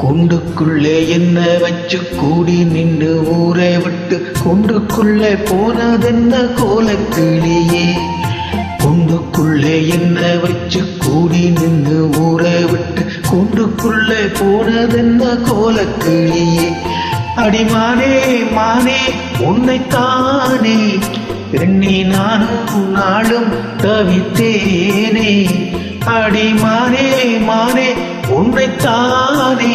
கூண்டுக்குள்ளே என்ன வச்சு கூடி நின்று ஊரை விட்டு கூண்டுக்குள்ளே போனதென்ன கோலக்கிளியே. கூண்டுக்குள்ளே என்ன வச்சு கூடி நின்று ஊரை விட்டு கூண்டுக்குள்ளே போனதென்ன கோலக்கிளியே. அடிமானே மானே உன்னைத்தானே எண்ணி நானும் நாளும் தவித்தேனே. அடிமானே மானே உன்னைத்தானே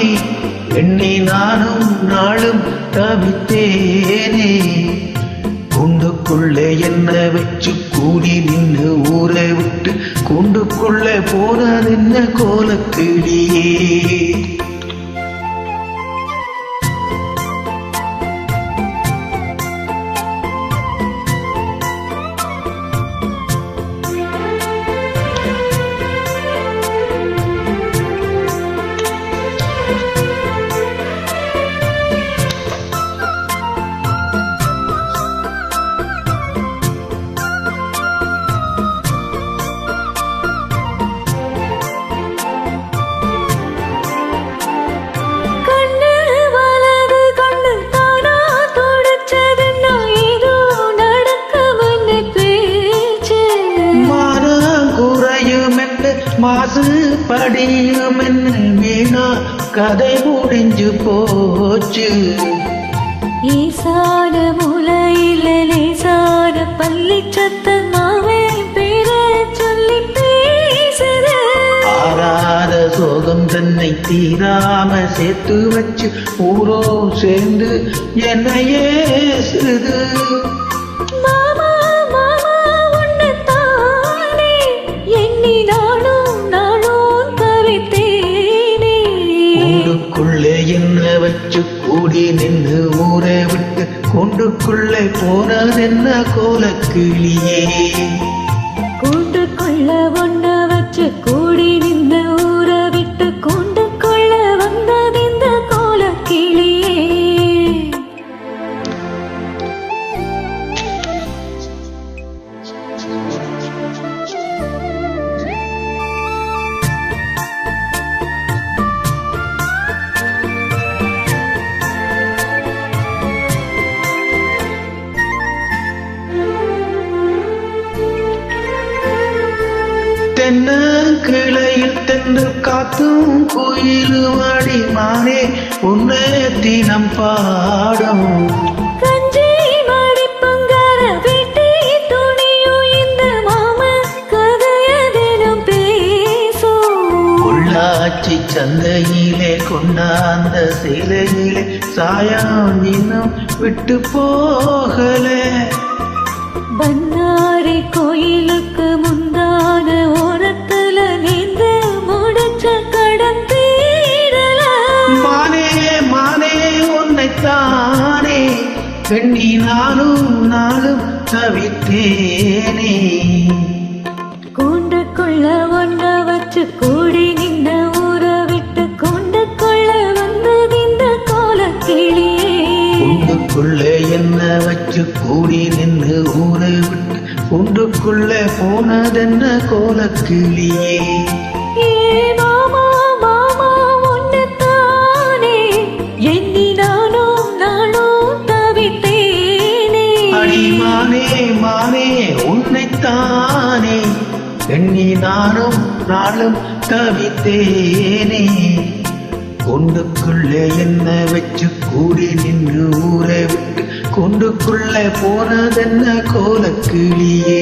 எண்ணி நானும் நாளும் தவித்தேனே. கூண்டுக்குள்ளே என்ன வச்சு கூடி நின்று ஊரை விட்டு கூண்டுக்குள்ளே போனதென்ன கோலக்கிளியே. மாசு படியும் என்ன வீணா கதை முடிஞ்சு போச்சு. ஈசான முலையில லேசான பள்ளி சத்தமாவே பேர சொல்லி பேசுது. ஆறாத சோகம் தன்னை தீராம சேர்த்து வச்சு ஊரோ சேர்ந்து என்னையே ஏசுது. கூண்டுக்குள்ளே என்ன வச்சு கூடி நின்று ஊரை விட்டு கூண்டுக்குள்ளே போனதென்ன கோலக்கிளியே. கூண்டுக்குள்ள ஒன்ன வச்சு கூடி நின்று ஊரை விட்டு கூண்டுக்குள்ள வந்ததெந்த கோலக்கிளியே. கிளையில் தென்று காத்தும் கோயிலும் அடிமானே உன்னை தினம் பாடும். கஞ்சி மடிப்பங்கர வீட்டை துணியும் இந்த மாம கதையதிலும் பேசும். உள்ளாட்சி சந்தையிலே கொண்டாந்த சேலையிலே சாயம் இன்னும் விட்டு போகலே. பன்னாரி கோயிலுக்கு முந்தான ஓரத்துல நீந்த முடிச்ச கடன் தீரல. மானே மானே உன்னைத்தானே எண்ணி நானும் நாளும் தவித்தேனே. கூண்டுக்குள்ள ஒன்ன வச்சு கூடி நின்ற ஊரை விட்டு கூண்டுக்குள்ள வந்ததிந்த கோலக்கிளியே. கூண்டுக்குள்ளே என்ன வச்சு கூடி நின்று ஊரை விட்டு கூண்டுக்குள்ளே போனதென்ன கோலக்கிளியே. மாமா மாமா உன்னைத்தானே எண்ணி நானும் நாளும் தவித்தேனே. அடிமானே மானே உன்னைத்தானே எண்ணி நானும் நாளும் தவித்தேனே. கூண்டுக்குள்ளே என்ன வச்சு கூடி நின்று ஊரை விட்டு கூண்டுக்குள்ளே போனதென்ன கோலக்கிளியே.